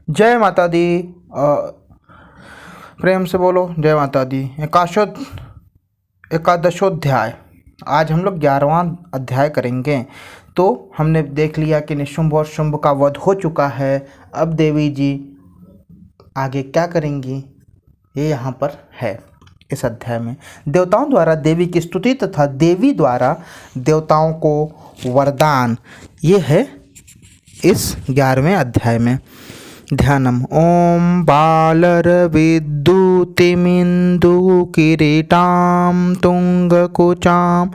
जय माता दी। प्रेम से बोलो जय माता दी। एकादशोध्याय। आज हम लोग 11वां अध्याय करेंगे। तो हमने देख लिया कि निशुंभ और शुंभ का वध हो चुका है। अब देवी जी आगे क्या करेंगी ये यहाँ पर है इस अध्याय में। देवताओं द्वारा देवी की स्तुति तथा देवी द्वारा देवताओं को वरदान, ये है इस 11वें अध्याय में। ध्यानम। ओम बालरविद्युतिमिन्दुकिरीटां तुंगकुचां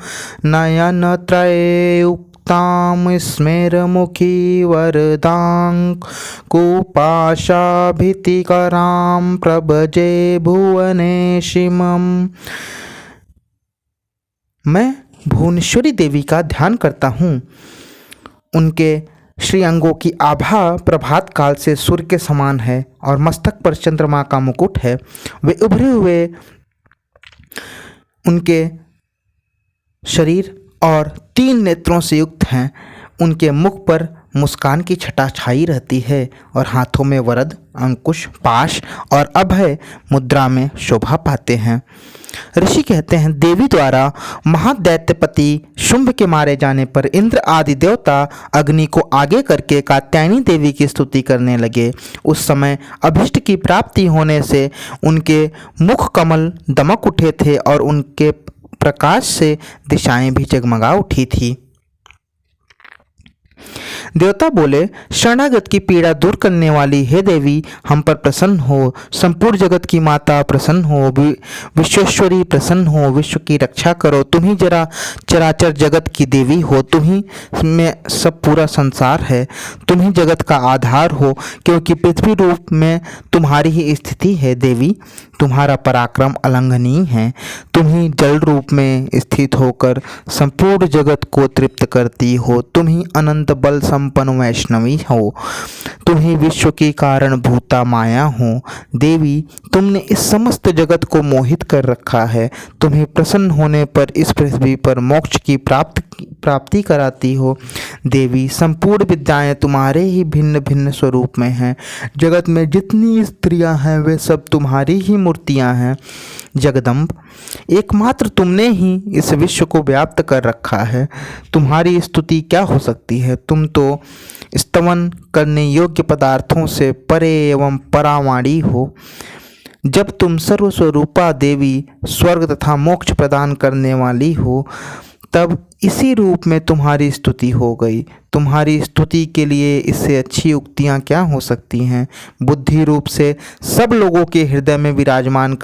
नयनत्रयोक्तां स्मेरमुखी वरदाङ्कुपाशाभितिकरां प्रभजे भुवनेशिमम्। मैं भुवनेश्वरी देवी का ध्यान करता हूँ। उनके श्री अंगों की आभा प्रभात काल से सूर्य के समान है और मस्तक पर चंद्रमा का मुकुट है। वे उभरे हुए उनके शरीर और 3 नेत्रों से युक्त हैं। उनके मुख पर मुस्कान की छटा छाई रहती है और हाथों में वरद, अंकुश, पाश और अभय मुद्रा में शोभा पाते हैं। ऋषि कहते हैं, देवी द्वारा महादैत्यपति शुंभ के मारे जाने पर इंद्र आदि देवता अग्नि को आगे करके कात्यायनी देवी की स्तुति करने लगे। उस समय अभिष्ट की प्राप्ति होने से उनके मुख कमल दमक उठे थे और उनके प्रकाश से दिशाएं भी जगमगा उठी थी। देवता बोले, शरणागत की पीड़ा दूर करने वाली हे देवी, हम पर प्रसन्न हो। संपूर्ण जगत की माता प्रसन्न हो। विश्वेश्वरी प्रसन्न हो। विश्व की रक्षा करो। तुम ही जरा चराचर जगत की देवी हो। तुम ही में सब पूरा संसार है। तुम ही जगत का आधार हो, क्योंकि पृथ्वी रूप में तुम्हारी ही स्थिति है। देवी, तुम्हारा पराक्रम अलंघनीय है। तुम ही जल रूप में स्थित होकर संपूर्ण जगत को तृप्त करती हो। तुम ही अनंत बल संपन्न वैष्णवी हो। तुम ही विश्व की कारण भूता माया हो। देवी, तुमने इस समस्त जगत को मोहित कर रखा है। तुम्हें प्रसन्न होने पर इस पृथ्वी पर मोक्ष की प्राप्ति कराती हो। देवी, संपूर्ण विद्याएं तुम्हारे ही भिन्न भिन्न स्वरूप में हैं। जगत में जितनी स्त्रियां हैं वे सब तुम्हारी ही मूर्तियां हैं। जगदम्ब, एकमात्र तुमने ही इस विश्व को व्याप्त कर रखा है। तुम्हारी स्तुति क्या हो सकती है। तुम तो स्तवन करने योग्य पदार्थों से परे एवं परावाणी हो। जब तुम सर्वस्वरूपा देवी स्वर्ग तथा मोक्ष प्रदान करने वाली हो, तब इसी रूप में तुम्हारी स्तुति हो गई। तुम्हारी स्तुति के लिए इससे अच्छी उक्तियाँ क्या हो सकती हैं। बुद्धि रूप से सब लोगों के हृदय में विराजमान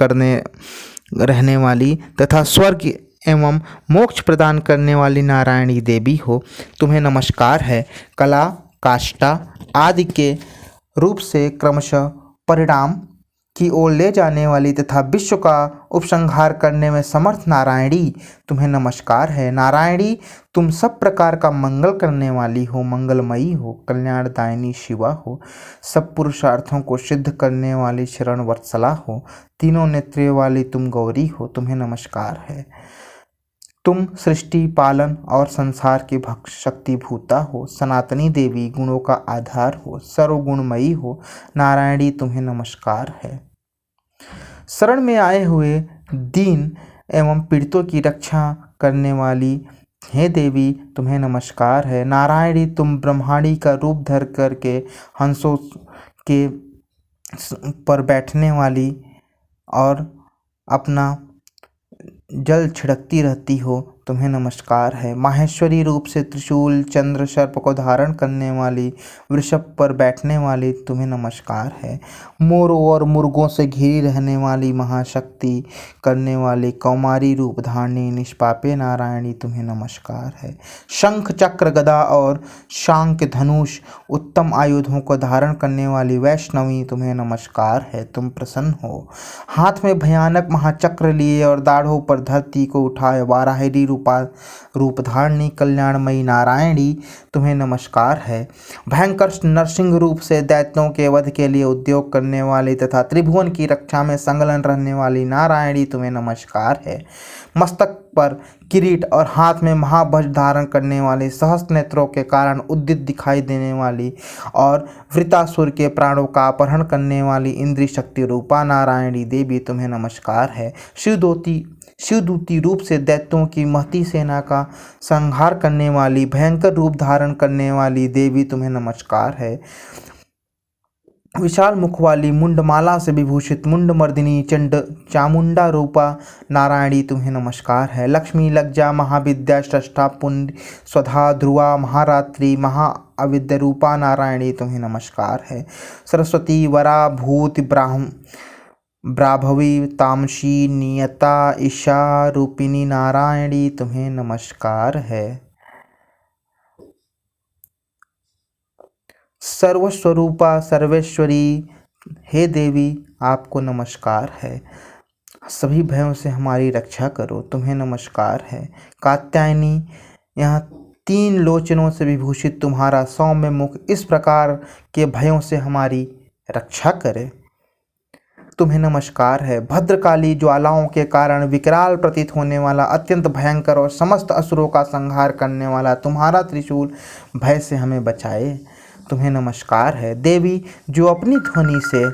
रहने वाली तथा स्वर्ग एवं मोक्ष प्रदान करने वाली नारायणी देवी हो, तुम्हें नमस्कार है। कला, काष्ठा आदि के रूप से क्रमशः परिणाम की ओर ले जाने वाली तथा विश्व का उपसंहार करने में समर्थ नारायणी, तुम्हें नमस्कार है। नारायणी, तुम सब प्रकार का मंगल करने वाली हो, मंगलमयी हो, कल्याणदायिनी शिवा हो, सब पुरुषार्थों को सिद्ध करने वाली शरण वत्सला हो, तीनों नेत्रों वाली तुम गौरी हो, तुम्हें नमस्कार है। तुम सृष्टि, पालन और संसार की शक्ति भूता हो। सनातनी देवी, गुणों का आधार हो, सर्वगुणमयी हो। नारायणी, तुम्हें नमस्कार है। शरण में आए हुए दीन एवं पीड़ितों की रक्षा करने वाली हे देवी, तुम्हें नमस्कार है। नारायणी, तुम ब्रह्मांडी का रूप धर करके हंसों के पर बैठने वाली और अपना जल छिड़कती रहती हो, तुम्हें नमस्कार है। माहेश्वरी रूप से त्रिशूल, चंद्र, सर्प को धारण करने वाली, वृषभ पर बैठने वाली, तुम्हें नमस्कार है। मोरों और मुर्गों से घिरी रहने वाली, महाशक्ति करने वाली, कौमारी रूप धारणी निष्पापे नारायणी, तुम्हें नमस्कार है। शंख, चक्र, गदा और शांक धनुष उत्तम आयुधों को धारण करने वाली वैष्णवी, तुम्हें नमस्कार है। तुम प्रसन्न हो। हाथ में भयानक महाचक्र लिए और दाढ़ों पर धरती को उठाए वाराहिरी रूपधारिणी कल्याणमयी नारायणी तुम्हें नमस्कार है। भयंकर नरसिंह रूप से दैत्यों के वध के लिए उद्योग करने वाली तथा त्रिभुवन की रक्षा में संलग्न रहने वाली नारायणी तुम्हें नमस्कार है। मस्तक पर किरीट और हाथ में महावज्र धारण करने वाली, सहस्त्र नेत्रों के कारण उद्दित दिखाई देने वाली और वृतासुर के प्राणों का अपहरण करने वाली इंद्रिय शक्ति रूपा नारायणी देवी तुम्हें नमस्कार है। शिवदूती रूप से दैत्यों की महती सेना का संहार करने वाली, भयंकर रूप धारण करने वाली देवी तुम्हें नमस्कार है। विशाल मुख वाली, मुंडमाला से विभूषित मुंडमर्दिनी चामुंडा रूपा नारायणी तुम्हें नमस्कार है। लक्ष्मी, लज्जा, महाविद्या, स्रष्टा, पुण्य, स्वधा, ध्रुवा, महारात्रि, महाअविद्या रूपा नारायणी तुम्हें नमस्कार है। सरस्वती, वरा, भूत, ब्राभवी, तामसी, नियता, ईशा रूपिणी नारायणी तुम्हें नमस्कार है। सर्वस्वरूपा सर्वेश्वरी हे देवी आपको नमस्कार है। सभी भयों से हमारी रक्षा करो तुम्हें नमस्कार है। कात्यायनी, यहाँ 3 लोचनों से विभूषित तुम्हारा सौम्य मुख इस प्रकार के भयों से हमारी रक्षा करे तुम्हें नमस्कार है। भद्रकाली, ज्वालाओं के कारण विकराल प्रतीत होने वाला, अत्यंत भयंकर और समस्त असुरों का संहार करने वाला तुम्हारा त्रिशूल भय से हमें बचाए तुम्हें नमस्कार है। देवी, जो अपनी ध्वनि से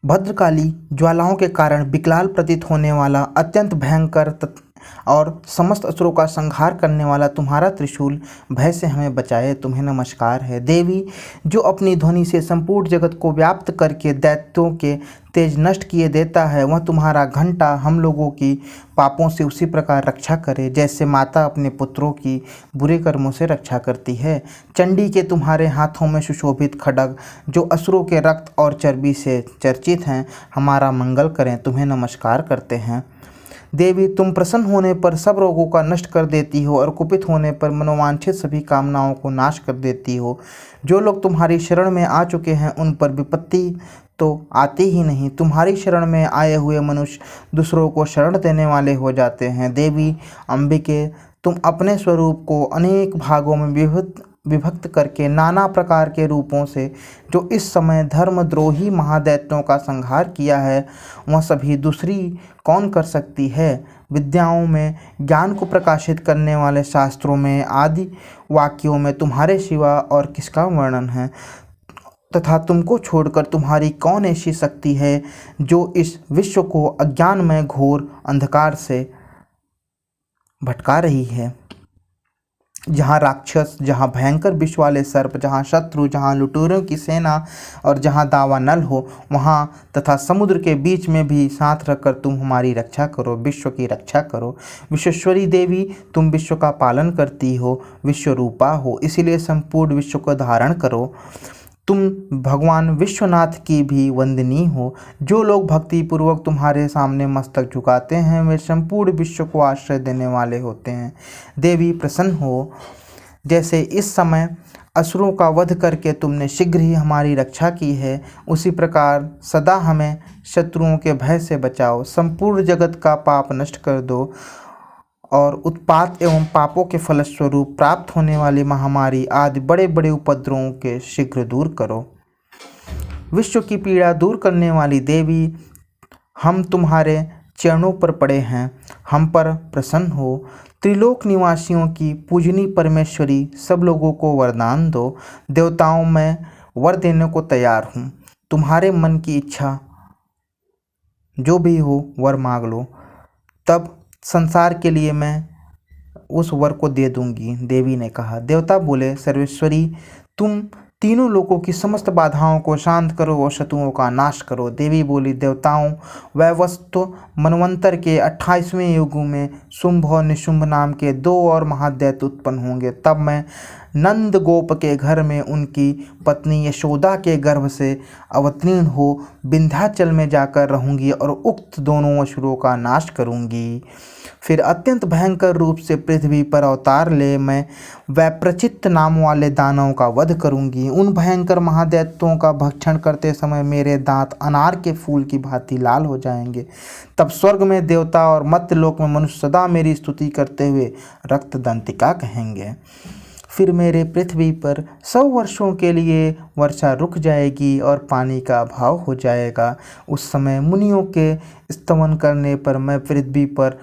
भद्रकाली, ज्वालाओं के कारण विकराल प्रतीत होने वाला, अत्यंत भयंकर और समस्त असुरों का संहार करने वाला तुम्हारा त्रिशूल भय से हमें बचाए तुम्हें नमस्कार है। देवी, जो अपनी ध्वनि से संपूर्ण जगत को व्याप्त करके दैत्यों के तेज नष्ट किए देता है, वह तुम्हारा घंटा हम लोगों की पापों से उसी प्रकार रक्षा करे जैसे माता अपने पुत्रों की बुरे कर्मों से रक्षा करती है। चंडी के तुम्हारे हाथों में सुशोभित खड्ग, जो असुरों के रक्त और चर्बी से चर्चित हैं, हमारा मंगल करें तुम्हें नमस्कार करते हैं। देवी, तुम प्रसन्न होने पर सब रोगों का नष्ट कर देती हो और कुपित होने पर मनोवांछित सभी कामनाओं को नाश कर देती हो। जो लोग तुम्हारी शरण में आ चुके हैं उन पर विपत्ति तो आती ही नहीं। तुम्हारी शरण में आए हुए मनुष्य दूसरों को शरण देने वाले हो जाते हैं। देवी अंबिके, तुम अपने स्वरूप को अनेक भागों में विभक्त करके नाना प्रकार के रूपों से जो इस समय धर्मद्रोही महादैत्यों का संहार किया है, वह सभी दूसरी कौन कर सकती है। विद्याओं में ज्ञान को प्रकाशित करने वाले शास्त्रों में आदि वाक्यों में तुम्हारे सिवा और किसका वर्णन है, तथा तुमको छोड़कर तुम्हारी कौन ऐसी शक्ति है जो इस विश्व को अज्ञानमय घोर अंधकार से भटका रही है। जहाँ राक्षस, जहाँ भयंकर विष वाले सर्प, जहाँ शत्रु, जहाँ लुटेरों की सेना और जहाँ दावानल हो, वहाँ तथा समुद्र के बीच में भी साथ रखकर तुम हमारी रक्षा करो, विश्व की रक्षा करो। विश्वेश्वरी देवी, तुम विश्व का पालन करती हो, विश्वरूपा हो, इसीलिए संपूर्ण विश्व को धारण करो। तुम भगवान विश्वनाथ की भी वंदनीय हो। जो लोग भक्ति पूर्वक तुम्हारे सामने मस्तक झुकाते हैं, वे संपूर्ण विश्व को आश्रय देने वाले होते हैं। देवी, प्रसन्न हो। जैसे इस समय असुरों का वध करके तुमने शीघ्र ही हमारी रक्षा की है, उसी प्रकार सदा हमें शत्रुओं के भय से बचाओ। संपूर्ण जगत का पाप नष्ट कर दो और उत्पात एवं पापों के फलस्वरूप प्राप्त होने वाली महामारी आदि बड़े बड़े उपद्रवों के शीघ्र दूर करो। विश्व की पीड़ा दूर करने वाली देवी, हम तुम्हारे चरणों पर पड़े हैं, हम पर प्रसन्न हो। त्रिलोक निवासियों की पूजनी परमेश्वरी, सब लोगों को वरदान दो। देवताओं में वर देने को तैयार हूँ। तुम्हारे मन की इच्छा जो भी हो वर मांग लो, तब संसार के लिए मैं उस वर को दे दूंगी। देवी ने कहा। देवता बोले, सर्वेश्वरी, तुम तीनों लोगों की समस्त बाधाओं को शांत करो और शत्रुओं का नाश करो। देवी बोली, देवताओं, वैवस्वत मनवंतर के 28वें युग में शुंभ और निशुंभ नाम के 2 और महादैत्य उत्पन्न होंगे। तब मैं नंद गोप के घर में उनकी पत्नी यशोदा के गर्भ से अवतीर्ण हो विंध्याचल में जाकर रहूंगी और उक्त दोनों असुरों का नाश करूंगी। फिर अत्यंत भयंकर रूप से पृथ्वी पर अवतार ले मैं वैप्रचित्त नाम वाले दानवों का वध करूंगी। उन भयंकर महादैत्यों का भक्षण करते समय मेरे दांत अनार के फूल की भांति लाल हो जाएंगे। तब स्वर्ग में देवता और मर्त्यलोक में मनुष्य सदा मेरी स्तुति करते हुए रक्त दंतिका कहेंगे। फिर मेरे पृथ्वी पर 100 वर्षों के लिए वर्षा रुक जाएगी और पानी का अभाव हो जाएगा। उस समय मुनियों के स्तवन करने पर मैं पृथ्वी पर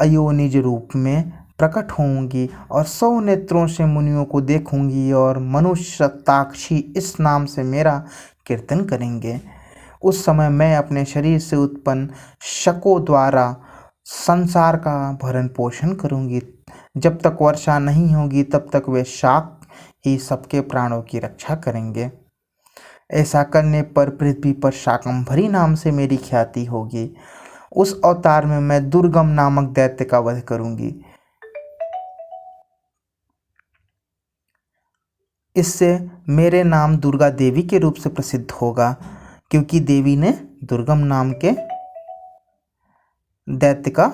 अयोनिज रूप में प्रकट होंगी और 100 नेत्रों से मुनियों को देखूंगी और मनुष्य ताक्षी इस नाम से मेरा कीर्तन करेंगे। उस समय मैं अपने शरीर से उत्पन्न शकों द्वारा संसार का भरण पोषण करूंगी। जब तक वर्षा नहीं होगी तब तक वे शाक ही सबके प्राणों की रक्षा करेंगे। ऐसा करने पर पृथ्वी पर शाकंभरी नाम से मेरी ख्याति होगी। उस अवतार में मैं दुर्गम नामक दैत्य का वध करूंगी। इससे मेरे नाम दुर्गा देवी के रूप से प्रसिद्ध होगा, क्योंकि देवी ने दुर्गम नाम के दैत्य का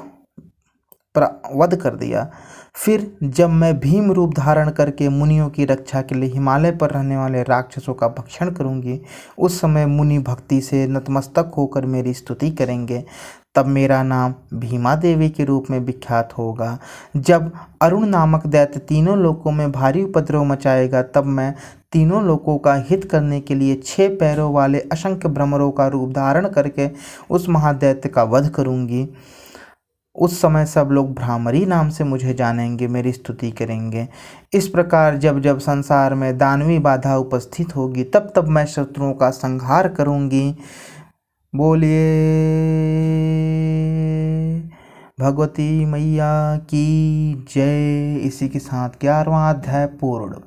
वध कर दिया। फिर जब मैं भीम रूप धारण करके मुनियों की रक्षा के लिए हिमालय पर रहने वाले राक्षसों का भक्षण करूंगी, उस समय मुनि भक्ति से नतमस्तक होकर मेरी स्तुति करेंगे। तब मेरा नाम भीमा देवी के रूप में विख्यात होगा। जब अरुण नामक दैत्य तीनों लोकों में भारी उपद्रव मचाएगा, तब मैं तीनों लोकों का हित करने के लिए 6 पैरों वाले असंख्य भ्रमरों का रूप धारण करके उस महादैत्य का वध करूंगी। उस समय सब लोग भ्रामरी नाम से मुझे जानेंगे, मेरी स्तुति करेंगे। इस प्रकार जब जब संसार में दानवी बाधा उपस्थित होगी, तब तब मैं शत्रुओं का संहार करूंगी। बोलिए भगवती मैया की जय। इसी के साथ 11वां अध्याय पूर्ण।